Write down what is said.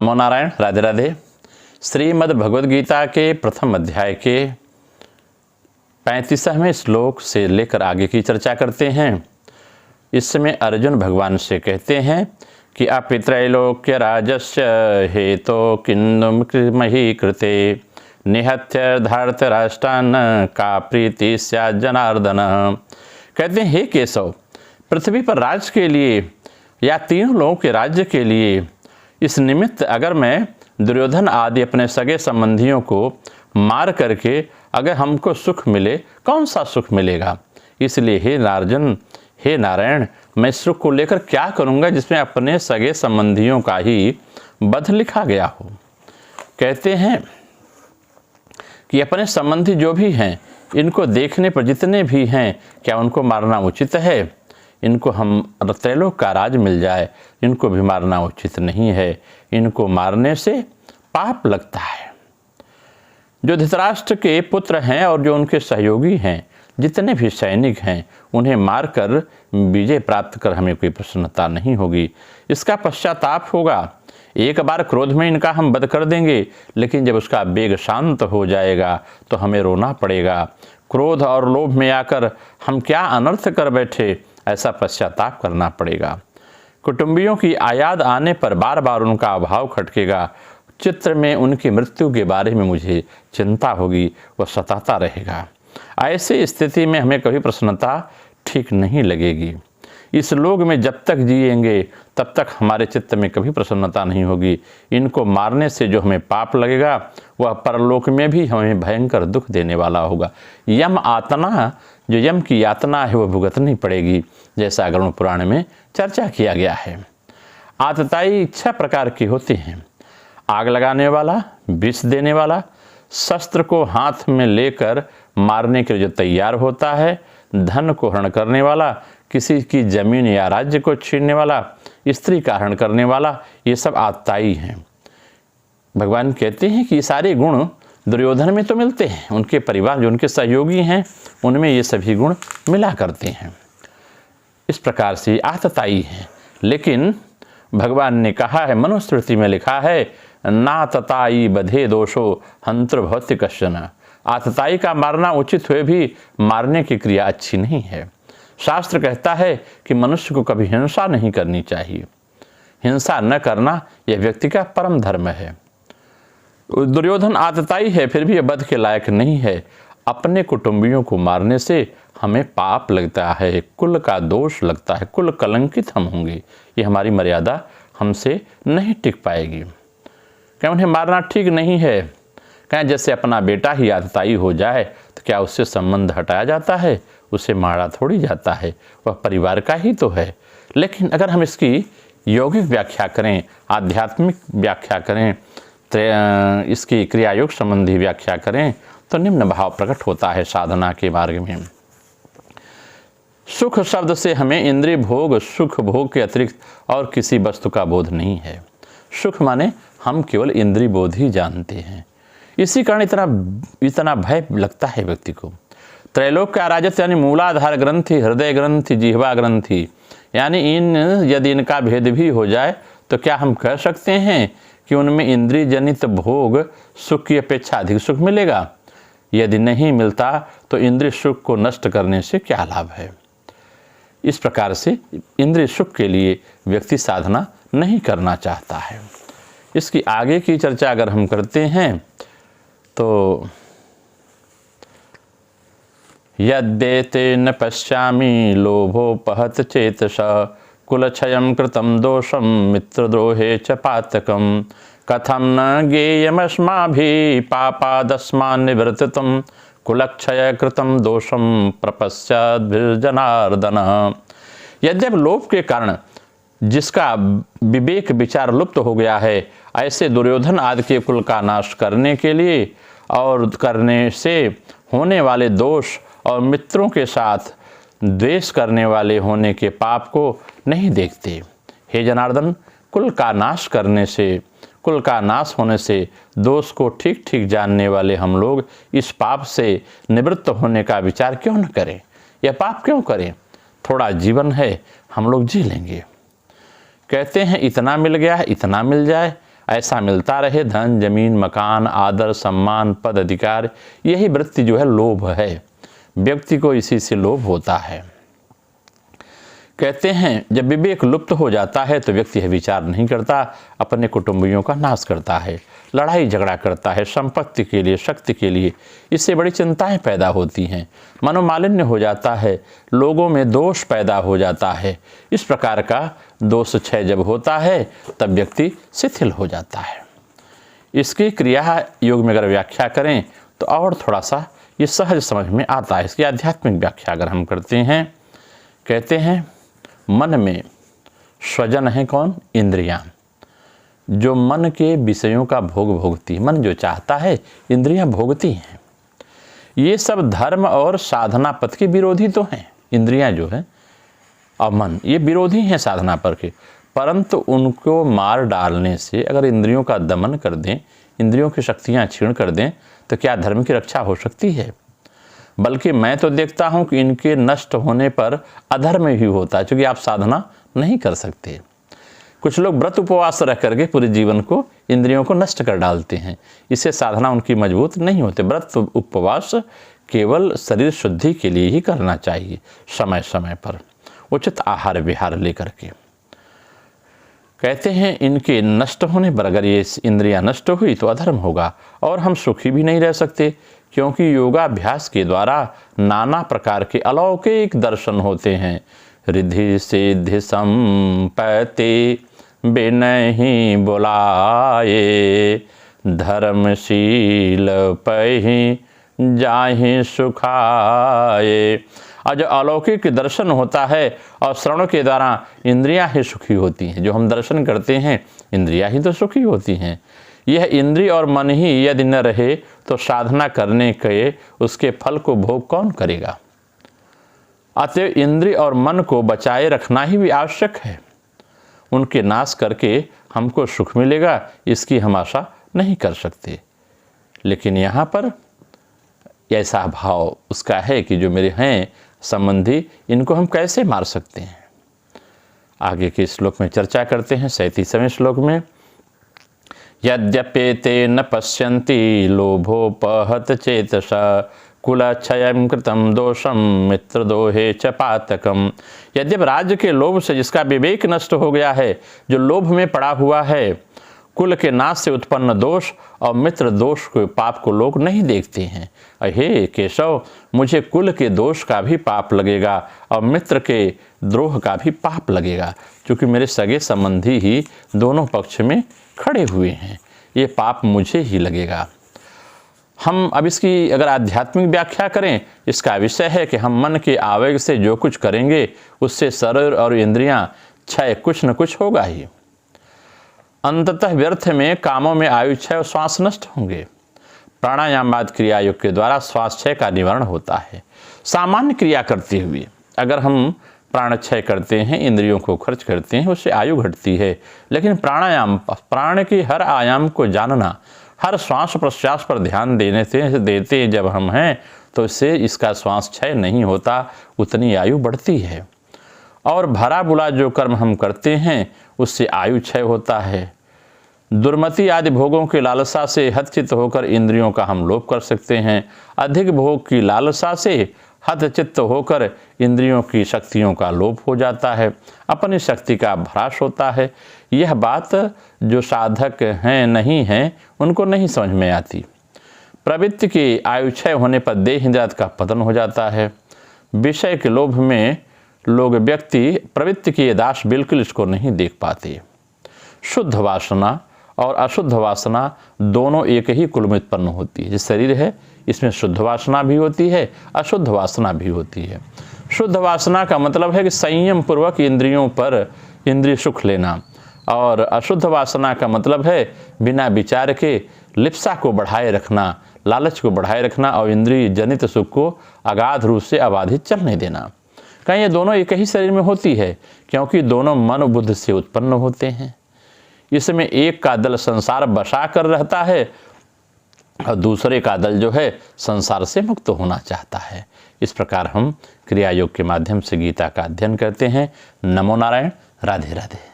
नमो नारायण, राधे राधे। श्रीमद् भगवद गीता के प्रथम अध्याय के 35वें श्लोक से लेकर आगे की चर्चा करते हैं। इस समय अर्जुन भगवान से कहते हैं कि अपि त्रैलोक्य राजस्य हेतो किन्नु मही कृते निहत्य धार्तराष्ट्रान् का प्रीति स्यात् जनार्दन। कहते हैं, हे केशव, पृथ्वी पर राज के लिए या तीनों लोगों के राज्य के लिए इस निमित्त अगर मैं दुर्योधन आदि अपने सगे संबंधियों को मार करके अगर हमको सुख मिले, कौन सा सुख मिलेगा? इसलिए हे नारायण, मैं सुख को लेकर क्या करूँगा जिसमें अपने सगे संबंधियों का ही वध लिखा गया हो। कहते हैं कि अपने संबंधी जो भी हैं, इनको देखने पर जितने भी हैं, क्या उनको मारना उचित है? इनको हम त्रैलोक का राज मिल जाए, इनको भी मारना उचित नहीं है। इनको मारने से पाप लगता है। जो धृतराष्ट्र के पुत्र हैं और जो उनके सहयोगी हैं, जितने भी सैनिक हैं, उन्हें मारकर विजय प्राप्त कर हमें कोई प्रसन्नता नहीं होगी। इसका पश्चाताप होगा। एक बार क्रोध में इनका हम वध कर देंगे, लेकिन जब उसका वेग शांत हो जाएगा तो हमें रोना पड़ेगा। क्रोध और लोभ में आकर हम क्या अनर्थ कर बैठे, ऐसा पश्चाताप करना पड़ेगा। कुटुंबियों की याद आने पर बार बार उनका अभाव खटकेगा। चित्र में उनकी मृत्यु के बारे में मुझे चिंता होगी, वह सताता रहेगा। ऐसी स्थिति में हमें कभी प्रसन्नता ठीक नहीं लगेगी। इस लोक में जब तक जिएंगे तब तक हमारे चित्त में कभी प्रसन्नता नहीं होगी। इनको मारने से जो हमें पाप लगेगा, वह परलोक में भी हमें भयंकर दुख देने वाला होगा। यम आतना, जो यम की यातना है, वह भुगतनी पड़ेगी, जैसा गरुड़ पुराण में चर्चा किया गया है। आतताई इच्छा प्रकार की होती हैं। आग लगाने वाला, विष देने वाला, शस्त्र को हाथ में लेकर मारने के लिए जो तैयार होता है, धन को हरण करने वाला, किसी की जमीन या राज्य को छीनने वाला, स्त्री का हरण करने वाला, ये सब आतताई हैं। भगवान कहते हैं कि ये सारे गुण दुर्योधन में तो मिलते हैं, उनके परिवार जो उनके सहयोगी हैं उनमें ये सभी गुण मिला करते हैं। इस प्रकार से आतताई हैं। लेकिन भगवान ने कहा है, मनुस्मृति में लिखा है, ना तताई बधे दोषो हंत्र भवति कश्चन। आतताई का मारना उचित हुए भी मारने की क्रिया अच्छी नहीं है। शास्त्र कहता है कि मनुष्य को कभी हिंसा नहीं करनी चाहिए। हिंसा न करना यह व्यक्ति का परम धर्म है। दुर्योधन आतताई है, फिर भी यह वध के लायक नहीं है। अपने कुटुंबियों को मारने से हमें पाप लगता है, कुल का दोष लगता है, कुल कलंकित हम होंगे। ये हमारी मर्यादा हमसे नहीं टिक पाएगी। क्या उन्हें मारना ठीक नहीं है? क्या जैसे अपना बेटा ही आतताई हो जाए तो क्या उससे संबंध हटाया जाता है? उसे मारा थोड़ी जाता है, वह परिवार का ही तो है। लेकिन अगर हम इसकी यौगिक व्याख्या करें, आध्यात्मिक व्याख्या करें, इसकी क्रियायोग संबंधी व्याख्या करें, तो निम्न भाव प्रकट होता है साधना के मार्ग में। सुख शब्द से हमें इंद्रिय भोग, सुख भोग के अतिरिक्त और किसी वस्तु का बोध नहीं है। सुख माने हम केवल इंद्रिय बोध ही जानते हैं। इसी कारण इतना भय लगता है व्यक्ति को। त्रैलोक का राजत यानी मूलाधार ग्रंथि, हृदय ग्रंथि, जिह्वा ग्रंथि, यानी यदि इनका भेद भी हो जाए तो क्या हम कह सकते हैं कि उनमें इंद्रिय जनित भोग सुख की अपेक्षा अधिक सुख मिलेगा? यदि नहीं मिलता तो इंद्रिय सुख को नष्ट करने से क्या लाभ है? इस प्रकार से इंद्रिय सुख के लिए व्यक्ति साधना नहीं करना चाहता है। इसकी आगे की चर्चा अगर हम करते हैं तो यद्येते न पश्यामि लोभोपहत चेतसा कुलक्षयं कृतं दोषं मित्रद्रोहे च पातकं कथं न ज्ञेयमस्माभिः पापादस्मान् निवर्तितं कुलक्षय कृतं दोषं प्रपश्चाद्भिर्जनार्दन। यद्यपि लोभ के कारण जिसका विवेक विचार लुप्त हो गया है, ऐसे दुर्योधन आदि के कुल का नाश करने के लिए और करने से होने वाले दोष और मित्रों के साथ द्वेष करने वाले होने के पाप को नहीं देखते। हे जनार्दन, कुल का नाश करने से, कुल का नाश होने से दोष को ठीक ठीक जानने वाले हम लोग इस पाप से निवृत्त होने का विचार क्यों न करें? यह पाप क्यों करें? थोड़ा जीवन है, हम लोग जी लेंगे। कहते हैं इतना मिल गया है, इतना मिल जाए, ऐसा मिलता रहे, धन, जमीन, मकान, आदर, सम्मान, पद, अधिकार, यही वृत्ति जो है लोभ है। व्यक्ति को इसी से लोभ होता है। कहते हैं जब विवेक लुप्त हो जाता है तो व्यक्ति यह विचार नहीं करता, अपने कुटुंबियों का नाश करता है, लड़ाई झगड़ा करता है संपत्ति के लिए, शक्ति के लिए। इससे बड़ी चिंताएं पैदा होती हैं, मनोमालिन्य हो जाता है, लोगों में दोष पैदा हो जाता है। इस प्रकार का दोष क्षय जब होता है तब व्यक्ति शिथिल हो जाता है। इसकी क्रिया योग में अगर व्याख्या करें तो और थोड़ा सा ये सहज समझ में आता है। इसकी आध्यात्मिक व्याख्या अगर हम करते हैं, कहते हैं मन में स्वजन है कौन? इंद्रियां, जो मन के विषयों का भोग भोगती है। मन जो चाहता है इंद्रियां भोगती हैं। ये सब धर्म और साधना पथ के विरोधी तो हैं। इंद्रियां जो है और मन ये विरोधी हैं साधना पर के, परंतु उनको मार डालने से, अगर इंद्रियों का दमन कर दें, इंद्रियों की शक्तियां क्षीण कर दें, तो क्या धर्म की रक्षा हो सकती है? बल्कि मैं तो देखता हूं कि इनके नष्ट होने पर अधर्म ही होता है, क्योंकि आप साधना नहीं कर सकते। कुछ लोग व्रत उपवास रह करके पूरे जीवन को, इंद्रियों को नष्ट कर डालते हैं। इससे साधना उनकी मजबूत नहीं होती। व्रत उपवास केवल शरीर शुद्धि के लिए ही करना चाहिए, समय समय पर उचित आहार विहार लेकर के। कहते हैं इनके नष्ट होने पर, अगर ये इंद्रियां नष्ट हुई तो अधर्म होगा और हम सुखी भी नहीं रह सकते, क्योंकि योगाभ्यास के द्वारा नाना प्रकार के अलौकिक दर्शन होते हैं। रिद्धि सिद्धि संपत्ति बिनहि बुलाए, धर्मशील पहि जाहि सुखाए। और जो अलौकिक दर्शन होता है और श्रवण के द्वारा इंद्रियां ही सुखी होती हैं। जो हम दर्शन करते हैं इंद्रियां ही तो सुखी होती हैं। यह इंद्रिय और मन ही यदि न रहे तो साधना करने के उसके फल को भोग कौन करेगा? अतएव इंद्रिय और मन को बचाए रखना ही भी आवश्यक है। उनके नाश करके हमको सुख मिलेगा, इसकी हम आशा नहीं कर सकते। लेकिन यहाँ पर ऐसा भाव उसका है कि जो मेरे हैं संबंधी, इनको हम कैसे मार सकते हैं? आगे के श्लोक में चर्चा करते हैं। 37वें श्लोक में, यद्यपेते न पश्यन्ति लोभोपहत चेतसा, कुलक्षयं कृतं दोषम मित्रदोहे च पातकम। यद्यप राज्य के लोभ से जिसका विवेक नष्ट हो गया है, जो लोभ में पड़ा हुआ है, कुल के नाश से उत्पन्न दोष और मित्र दोष के पाप को लोग नहीं देखते हैं। हे केशव, मुझे कुल के दोष का भी पाप लगेगा और मित्र के द्रोह का भी पाप लगेगा, क्योंकि मेरे सगे संबंधी ही दोनों पक्ष में खड़े हुए हैं। ये पाप मुझे ही लगेगा। हम अब इसकी अगर आध्यात्मिक व्याख्या करें, इसका विषय है कि हम मन के आवेग से जो कुछ करेंगे उससे शरीर और इंद्रियां क्षय कुछ न कुछ होगा ही। अंततः व्यर्थ में कामों में आयु क्षय और श्वास नष्ट होंगे। प्राणायामवाद क्रिया योग के द्वारा श्वास क्षय का निवारण होता है। सामान्य क्रिया करते हुए अगर हम प्राण क्षय करते हैं, इंद्रियों को खर्च करते हैं, उससे आयु घटती है। लेकिन प्राणायाम, प्राण के हर आयाम को जानना, हर श्वास प्रश्वास पर ध्यान देते जब हम हैं, तो इससे इसका श्वास क्षय नहीं होता, उतनी आयु बढ़ती है। और भरा बुला जो कर्म हम करते हैं उससे आयु क्षय होता है। दुर्मति आदि भोगों की लालसा से हतचित्त होकर इंद्रियों का हम लोप कर सकते हैं। अधिक भोग की लालसा से हतचित्त होकर इंद्रियों की शक्तियों का लोप हो जाता है, अपनी शक्ति का भ्राश होता है। यह बात जो साधक हैं नहीं हैं उनको नहीं समझ में आती। प्रवृत्ति की आयु क्षय होने पर देह इंद्रियात का पतन हो जाता है। विषय के लोभ में लोग व्यक्ति प्रवृत्ति की दास बिल्कुल इसको नहीं देख पाते। शुद्ध वासना और अशुद्ध वासना दोनों एक ही कुल में उत्पन्न होती है। जो शरीर है इसमें शुद्ध वासना भी होती है, अशुद्ध वासना भी होती है। शुद्ध वासना का मतलब है कि संयम पूर्वक इंद्रियों पर इंद्रिय सुख लेना, और अशुद्ध वासना का मतलब है बिना विचार के लिप्सा को बढ़ाए रखना, लालच को बढ़ाए रखना और इंद्रिय जनित सुख को अगाध रूप से अबाधित चलने देना। कहीं ये दोनों एक ही शरीर में होती है, क्योंकि दोनों मन बुद्ध से उत्पन्न होते हैं। इसमें एक का दल संसार बसा कर रहता है और दूसरे का दल जो है संसार से मुक्त होना चाहता है। इस प्रकार हम क्रिया योग के माध्यम से गीता का अध्ययन करते हैं। नमो नारायण। राधे राधे।